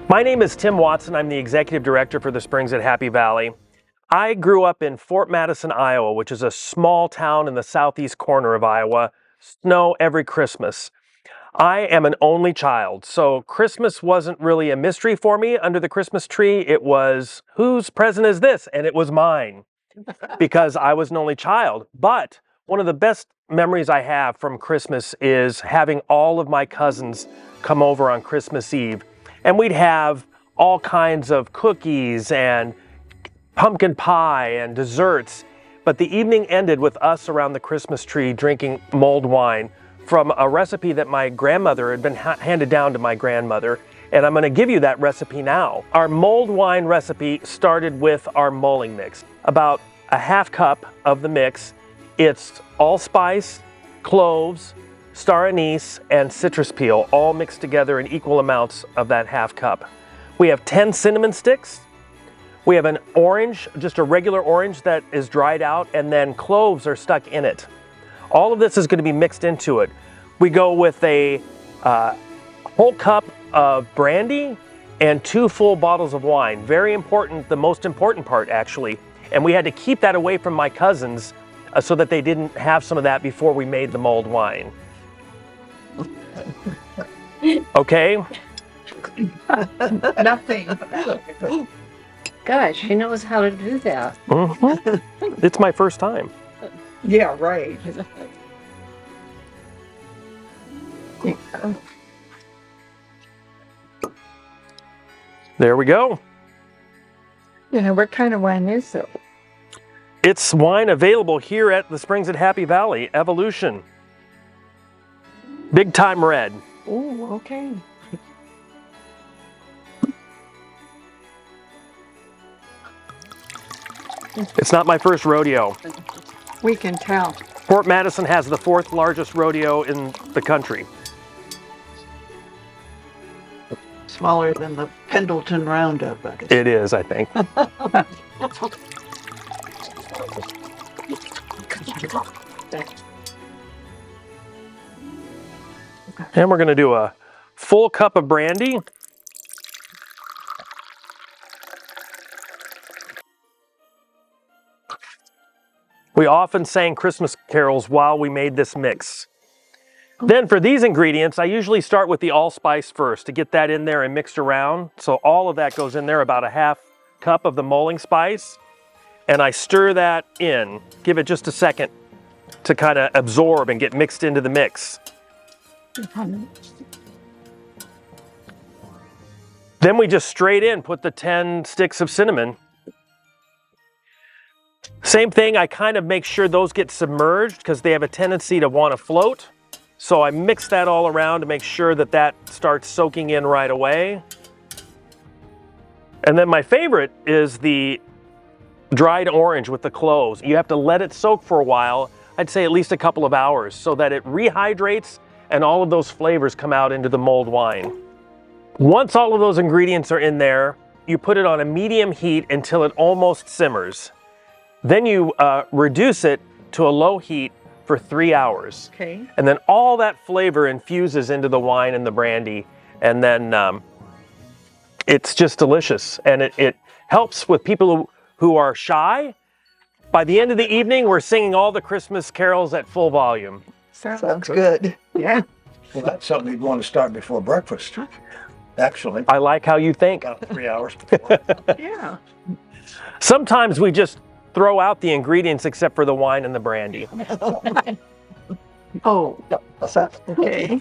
My name is Tim Watson. I'm the Executive Director for the Springs at Happy Valley. I grew up in Fort Madison, Iowa, which is a small town in the southeast corner of Iowa. Snow every Christmas. I am an only child, so Christmas wasn't really a mystery for me. Under the Christmas tree, it was, whose present is this? And it was mine, because I was an only child. But one of the best memories I have from Christmas is having all of my cousins come over on Christmas Eve. And we'd have all kinds of cookies and pumpkin pie and desserts. But the evening ended with us around the Christmas tree drinking mulled wine from a recipe that my grandmother had been handed down to my grandmother. And I'm going to give you that recipe now. Our mulled wine recipe started with our mulling mix. About a half cup of the mix. It's allspice, cloves, star anise, and citrus peel, all mixed together in equal amounts of that half cup. We have 10 cinnamon sticks. We have an orange, just a regular orange that is dried out, and then cloves are stuck in it. All of this is going to be mixed into it. We go with a whole cup of brandy and 2 full bottles of wine. Very important, the most important part actually. And we had to keep that away from my cousins so that they didn't have some of that before we made the mulled wine. Okay? Nothing. Gosh, she knows how to do that. Mm-hmm. It's my first time. Yeah, right. There we go. Yeah, what kind of wine is it? It's wine available here at the Springs at Happy Valley, Evolution. Big time red. Oh, okay. It's not my first rodeo. We can tell. Fort Madison has the 4th largest rodeo in the country. Smaller than the Pendleton Roundup. It is, I think. And we're going to do a full cup of brandy. We often sang Christmas carols while we made this mix. Then for these ingredients, I usually start with the allspice first to get that in there and mixed around. So all of that goes in there, about a half cup of the mulling spice. And I stir that in, give it just a second to kind of absorb and get mixed into the mix. Then we just straight in put the 10 sticks of cinnamon. Same thing, I kind of make sure those get submerged because they have a tendency to want to float. So I mix that all around to make sure that that starts soaking in right away. And then my favorite is the dried orange with the cloves. You have to let it soak for a while, I'd say at least a couple of hours, so that it rehydrates and all of those flavors come out into the mulled wine. Once all of those ingredients are in there, you put it on a medium heat until it almost simmers. Then you reduce it to a low heat for 3 hours. Okay. And then all that flavor infuses into the wine and the brandy. And then it's just delicious. And it helps with people who are shy. By the end of the evening, we're singing all the Christmas carols at full volume. Sounds good. Yeah. Well, that's something you'd want to start before breakfast, actually. I like how you think. About 3 hours before. Yeah. Sometimes we just throw out the ingredients except for the wine and the brandy. Oh, okay.